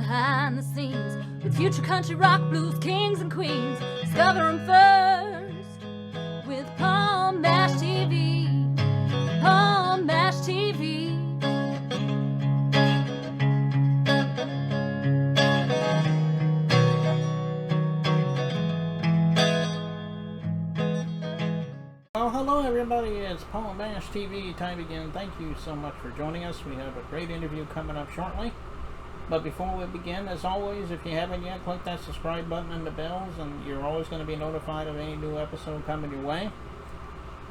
behind the scenes with future country rock blues kings and queens. Discover them first with Palm Bash TV. Palm Bash TV. Well, hello everybody, it's Palm Bash TV time again. Thank you so much for joining us. We have a great interview coming up shortly. But before we begin, as always, if you haven't yet, click that subscribe button and the bells, and you're always going to be notified of any new episode coming your way.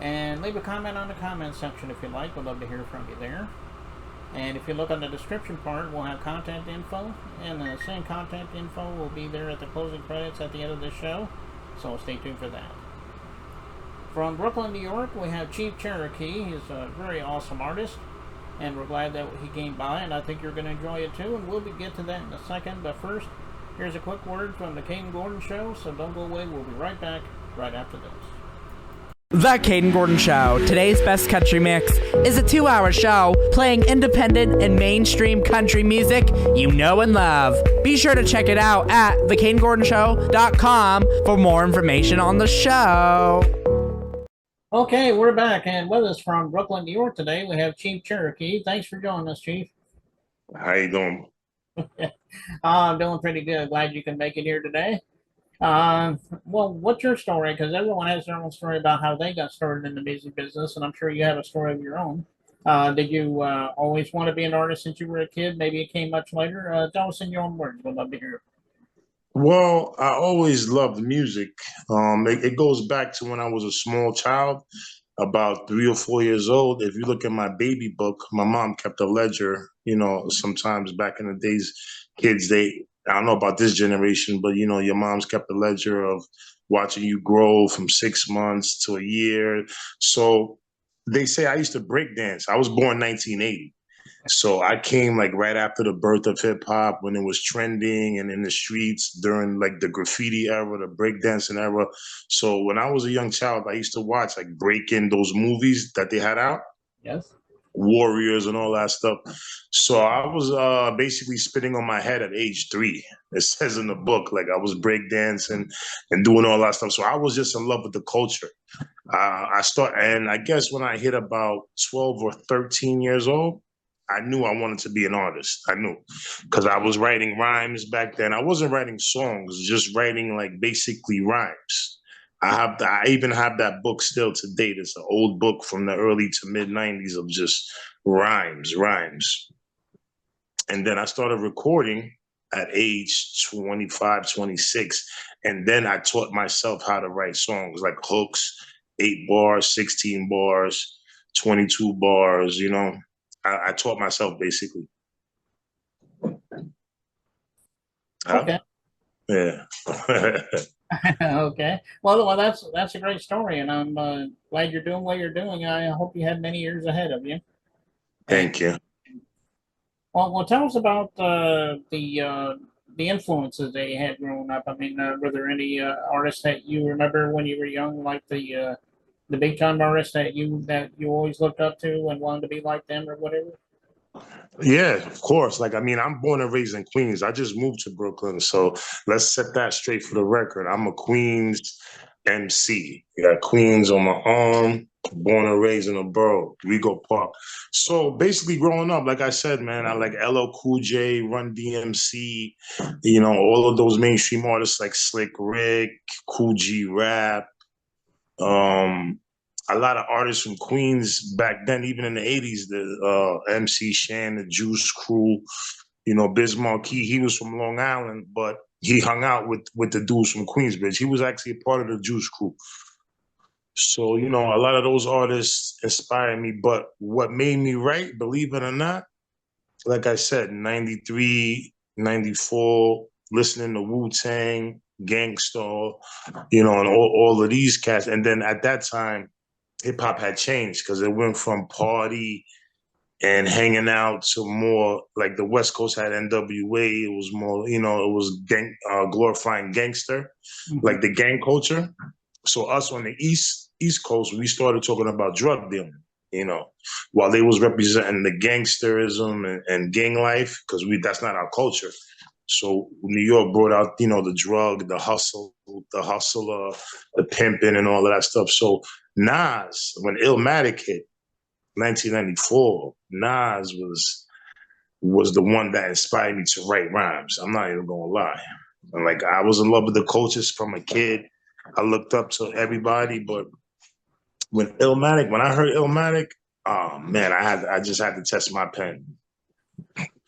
And leave a comment on the comment section if you like. We'd love to hear from you there. And if you look on the description part, we'll have content info, and the same content info will be there at the closing credits at the end of the show. So stay tuned for that. From Brooklyn, New York, we have Cheeroke. He's a very awesome artist, and we're glad that he came by, and I think you're going to enjoy it too, and we'll get to that in a second. But first, here's a quick word from the Caden Gordon Show, so don't go away. We'll be right back right after this. The Caden Gordon Show. Today's best country mix is a 2-hour show playing independent and mainstream country music you know and love. Be sure to check it out at thecadengordonshow.com for more information on the show. Okay, we're back, and with us from Brooklyn, New York today, we have Chief Cheeroke. Thanks for joining us, Chief. How you doing? I'm doing pretty good. Glad you can make it here today. Well, what's your story? Because everyone has their own story about how they got started in the music business, and I'm sure you have a story of your own. Did you always want to be an artist since you were a kid? Maybe it came much later. Tell us in your own words. We'd love to hear it. Well, I always loved music. It goes back to when I was a small child, about 3 or 4 years old. If you look at my baby book, my mom kept a ledger. You know, sometimes back in the days, kids, I don't know about this generation, but, you know, your mom's kept a ledger of watching you grow from 6 months to a year. So they say I used to break dance. I was born 1980. So I came like right after the birth of hip hop, when it was trending and in the streets during like the graffiti era, the breakdancing era. So when I was a young child, I used to watch like break-in, those movies that they had out. Yes. Warriors and all that stuff. So I was basically spitting on my head at age 3. It says in the book, like I was breakdancing and doing all that stuff. So I was just in love with the culture. And I guess when I hit about 12 or 13 years old, I knew I wanted to be an artist. I knew, because I was writing rhymes back then. I wasn't writing songs, just writing like basically rhymes. I even have that book still to date. It's an old book from the early to mid 90s of just rhymes. And then I started recording at age 25, 26. And then I taught myself how to write songs like hooks, 8 bars, 16 bars, 22 bars, you know. I taught myself basically. Okay. Yeah. Okay. Well, that's a great story, and I'm glad you're doing what you're doing. I hope you have many years ahead of you. Thank you. Well, tell us about the influences that you had growing up. I mean, were there any artists that you remember when you were young, like the big time artists that you always looked up to and wanted to be like them or whatever? Yeah, of course. Like, I mean, I'm born and raised in Queens. I just moved to Brooklyn. So let's set that straight for the record. I'm a Queens MC. You got Queens on my arm, born and raised in a borough, Rego Park. So basically growing up, like I said, man, I like LL Cool J, Run DMC, you know, all of those mainstream artists like Slick Rick, Cool G Rap, a lot of artists from Queens back then, even in the 80s, the MC Shan, the Juice Crew, you know, Biz Markie. He was from Long Island, but he hung out with the dudes from Queensbridge. He was actually a part of the Juice Crew. So, you know, a lot of those artists inspired me. But what made me write, believe it or not, like I said, 93, 94, listening to Wu-Tang, Gangsta, you know, and all of these cats. And then at that time, hip hop had changed because it went from party and hanging out to more like the West Coast had NWA. It was more, you know, it was glorifying gangster, like the gang culture. So us on the East Coast, we started talking about drug dealing, you know, while they was representing the gangsterism and gang life, because that's not our culture. So New York brought out, you know, the drug, the hustle, the hustler, the pimping, and all of that stuff. So Nas, when Illmatic hit, 1994, Nas was the one that inspired me to write rhymes. I'm not even gonna lie. And like I was in love with the cultures from a kid. I looked up to everybody, but when I heard Illmatic, oh man, I just had to test my pen,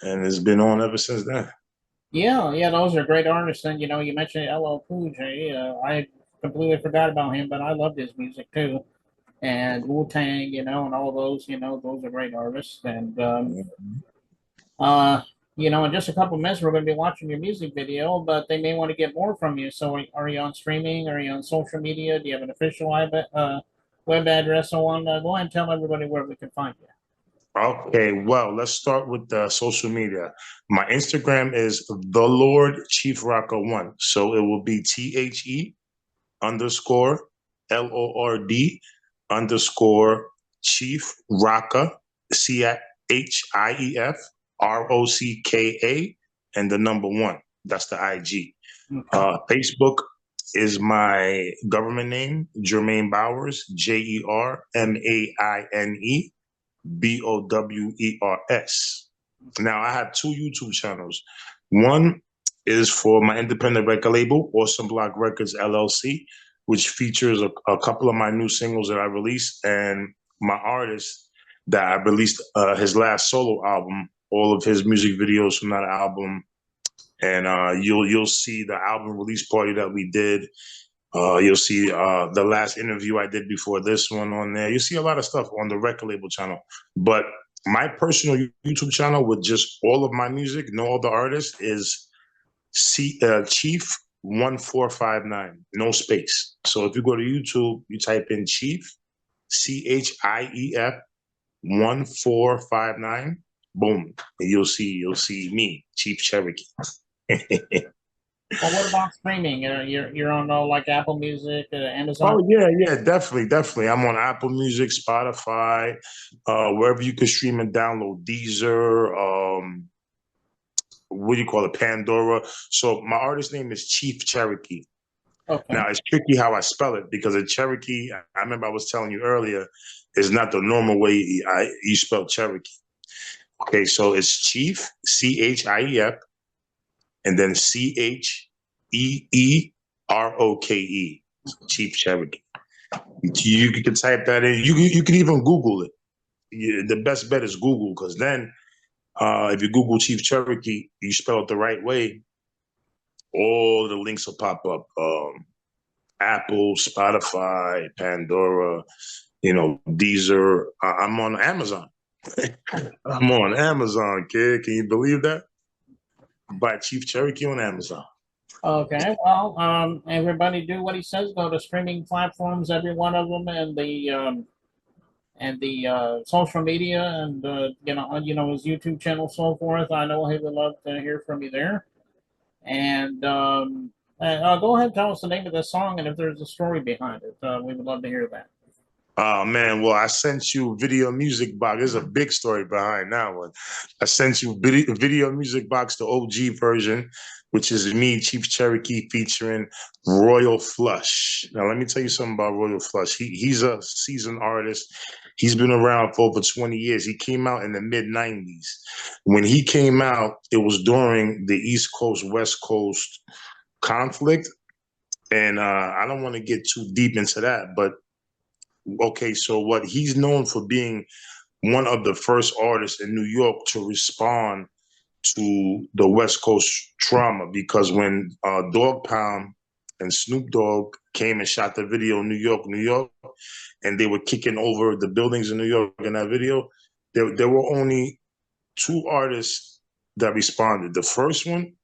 and it's been on ever since then. Yeah, yeah, those are great artists. And you know, you mentioned LL Cool J. I completely forgot about him, but I loved his music too. And Wu Tang, you know, and all those, you know, those are great artists. And uh, you know, in just a couple of minutes, we're going to be watching your music video, but they may want to get more from you. So, are you on streaming? Are you on social media? Do you have an official web address? So on. Go ahead and tell everybody where we can find you. Okay, well, let's start with the social media. My Instagram is the Lord Chief Rocker One, so it will be THE_LORD_ Chief Rocka CHIEF and the number one. That's the IG. Okay. Facebook is my government name, Jermaine Bowers, JermaineBowers. Now I have two YouTube channels. One is for my independent record label, Awesome Block Records LLC, which features a couple of my new singles that I released and my artist that I released his last solo album, all of his music videos from that album. And you'll see the album release party that we did. You'll see the last interview I did before this one on there. You'll see a lot of stuff on the record label channel. But my personal YouTube channel with just all of my music, no other artists, is Chief 1459, no space. So if you go to YouTube, you type in Chief, CHIEF 1459, boom, and you'll see me, Chief Cherokee. Well, what about streaming? You're on like Apple Music, Amazon. Oh yeah, definitely. I'm on Apple Music, Spotify, wherever you can stream and download. Deezer, what do you call it, Pandora. So my artist name is Chief Cherokee. Okay. Now it's tricky how I spell it because a Cherokee, I remember I was telling you earlier, is not the normal way you spell Cherokee. Okay, so it's Chief, CHIEF, and then CHEEROKE, Chief Cherokee. You can type that in. You can even Google it. The best bet is Google, because then if you Google Chief Cherokee, you spell it the right way, all the links will pop up. Apple, Spotify, Pandora, you know, Deezer. I'm on Amazon. I'm on Amazon, kid. Can you believe that? Buy Chief Cherokee on Amazon. Okay, well, everybody do what he says. Go to streaming platforms, every one of them, and the social media, and you know his YouTube channel, so forth. I know he would love to hear from you there. And go ahead and tell us the name of the song and if there's a story behind it. We would love to hear that. Oh man, well I sent you Video Music Box. There's a big story behind that one. I sent you Video Music Box, the OG version, which is me, Chief Cherokee, featuring Royal Flush. Now let me tell you something about Royal Flush. He's a seasoned artist. He's been around for over 20 years. He came out in the mid-90s. When he came out, it was during the East Coast, West Coast conflict. And I don't want to get too deep into that, but okay, so what he's known for being one of the first artists in New York to respond to the West Coast trauma, because when Dog Pound and Snoop Dogg came and shot the video in New York, and they were kicking over the buildings in New York in that video, there were only two artists that responded. The first one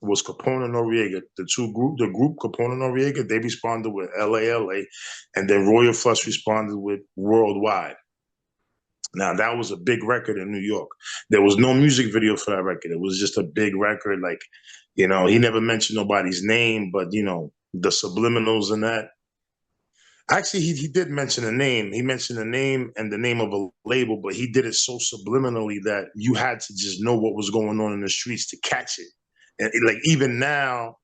was Capone and Noriega. The group Capone and Noriega, they responded with LA, and then Royal Flush responded with Worldwide. Now that was a big record in New York. There was no music video for that record. It was just a big record. Like, you know, he never mentioned nobody's name, but you know, the subliminals in that. Actually, he did mention a name. He mentioned a name and the name of a label, but he did it so subliminally that you had to just know what was going on in the streets to catch it. like even now,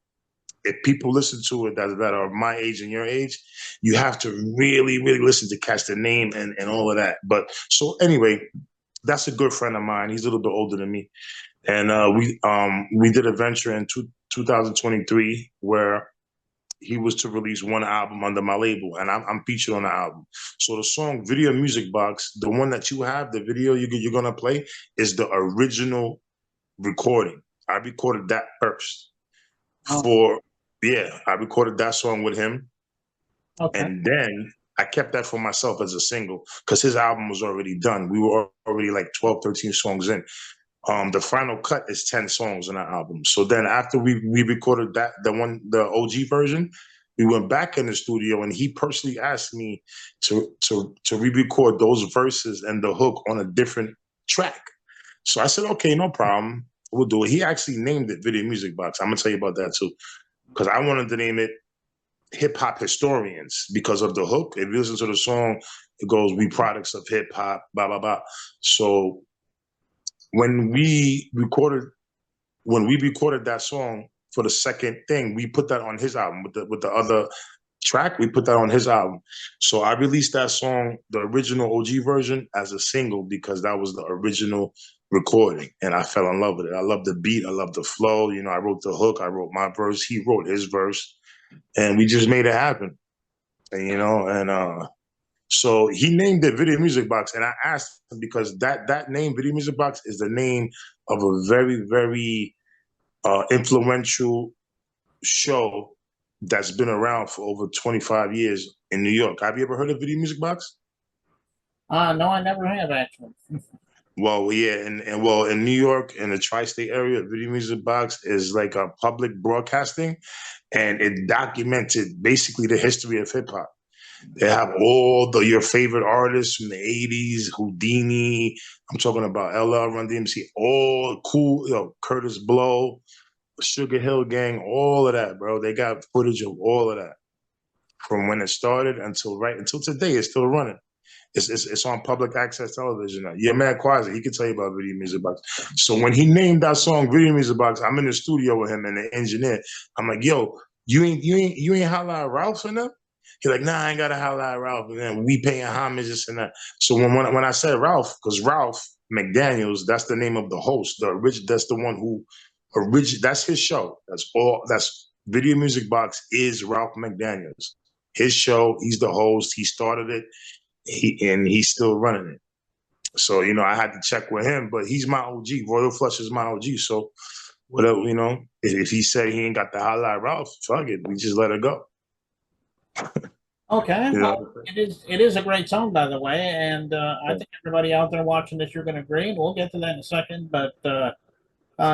if people listen to it that are my age and your age, you have to really, really listen to catch the name and all of that. But so anyway, that's a good friend of mine. He's a little bit older than me. And we did a venture in 2023 where he was to release one album under my label, and I'm featured on the album. So the song Video Music Box, the one that you have, the video you're going to play, is the original recording. I recorded that first. I recorded that song with him. Okay. And then I kept that for myself as a single because his album was already done. We were already like 12, 13 songs in. The final cut is 10 songs on that album. So then after we recorded that, the OG version, we went back in the studio and he personally asked me to re-record those verses and the hook on a different track. So I said, okay, no problem. We'll do it. He actually named it Video Music Box. I'm going to tell you about that too. Because I wanted to name it Hip Hop Historians because of the hook. If you listen to the song, it goes, "We products of hip hop, blah, blah, blah." So when we recorded that song for the second thing, we put that on his album with the other track. We put that on his album. So I released that song, the original OG version, as a single because that was the original recording, and I fell in love with it. I love the beat. I love the flow. You know, I wrote the hook. I wrote my verse. He wrote his verse, and we just made it happen. And, you know, and so he named it Video Music Box, and I asked him because that name, Video Music Box, is the name of a very, very influential show that's been around for over 25 years in New York. Have you ever heard of Video Music Box? No, I never have actually. Well, yeah, and in New York, in the tri-state area, Video Music Box is like a public broadcasting, and it documented basically the history of hip hop. They have all your favorite artists from the 80s, Houdini, I'm talking about LL, Run DMC, all cool, Curtis Blow, Sugar Hill Gang, all of that, bro. They got footage of all of that from when it started until today. It's still running. It's on public access television now. Yeah, man, Quasi, he can tell you about Video Music Box. So when he named that song Video Music Box, I'm in the studio with him and the engineer. I'm like, yo, you ain't holla at Ralph in them? He's like, nah, I ain't gotta holla at Ralph. And then we paying homage, this and that. So when I said Ralph, because Ralph McDaniels, that's the name of the host, that's the one who that's his show. That's Video Music Box is Ralph McDaniels. His show, he's the host, he started it. He's still running it. So, you know, I had to check with him, but he's my OG. Royal Flush is my OG. So, whatever, you know, if he said he ain't got the holla at Ralph, fuck it. We just let it go. Okay. Well, it is a great song, by the way. And I think everybody out there watching this, you're going to agree. We'll get to that in a second. But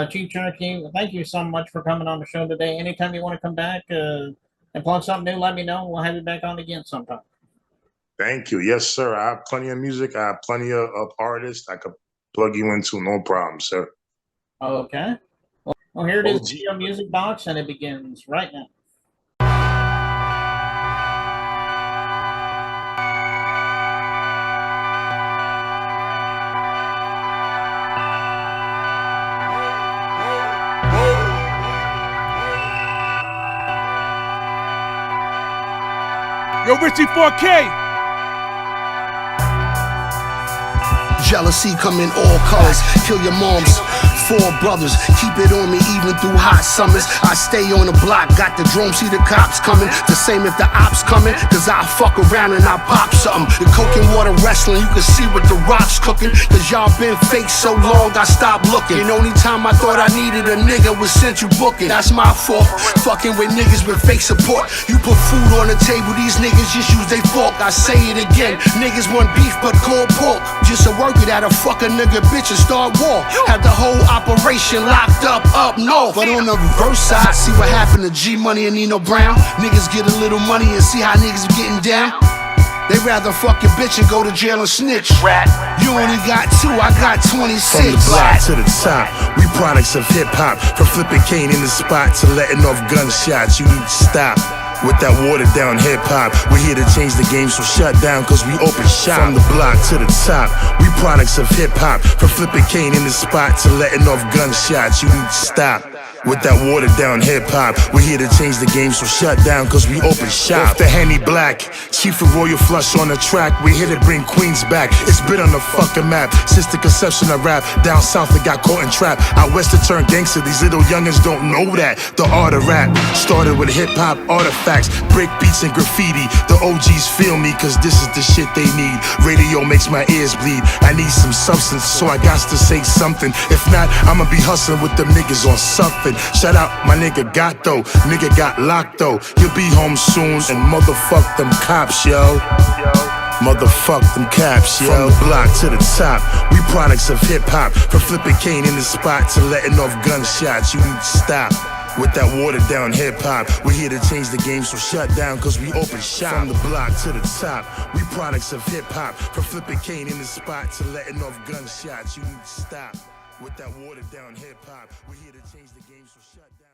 Chief Cherokee, thank you so much for coming on the show today. Anytime you want to come back and plug something new, let me know. We'll have you back on again sometime. Thank you. Yes, sir. I have plenty of music. I have plenty of artists I could plug you into. No problem, sir. Okay. Well, here it is, Video Music Box, and it begins right now. Yo, Richie 4K. Jealousy come in all colors. Kill your moms. 4 brothers, keep it on me even through hot summers. I stay on the block, got the drone, see the cops coming. The same if the ops coming, cause I fuck around and I pop something. The coke and water wrestling, you can see what the rocks cooking. Cause y'all been fake so long, I stopped looking. And only time I thought I needed a nigga was Central Booking. That's my fault, fucking with niggas with fake support. You put food on the table, these niggas just use they fork. I say it again, niggas want beef but cold pork. Just a worker that'll fuck a nigga bitch and start war. Have the whole operation locked up north. But on the reverse side, see what happened to G Money and Nino Brown. Niggas get a little money and see how niggas be getting down. They rather fuck your bitch and go to jail and snitch. You only got 2, I got 26. From the block to the top, we products of hip hop. From flipping cane in the spot to letting off gunshots. You need to stop with that watered down hip hop. We're here to change the game, so shut down cause we open shop. From the block to the top, we products of hip hop. From flipping cane in the spot to letting off gunshots. You need to stop With that watered down hip hop, we're here to change the game, so shut down, cause we open shop. Off the Henny Black, Chief of Royal Flush on the track, we're here to bring Queens back. It's been on the fucking map, since the conception of rap. Down south it got caught in trap, out west it turned gangster, these little youngins don't know that. The art of rap started with hip hop artifacts, break beats and graffiti. The OGs feel me, cause this is the shit they need. Radio makes my ears bleed, I need some substance, so I got to say something. If not, I'ma be hustling with them niggas on something. Shout out my nigga Gato, nigga got locked though. He'll be home soon and motherfuck them cops, yo. Motherfuck them caps, yo. From the block to the top, we products of hip hop. From flipping cane in the spot to letting off gunshots, you need to stop. With that watered down hip hop, we're here to change the game, so shut down, cause we open shop. From the block to the top, we products of hip hop. From flipping cane in the spot to letting off gunshots, you need to stop. With that watered down hip hop, we're here to change the game, so shut down.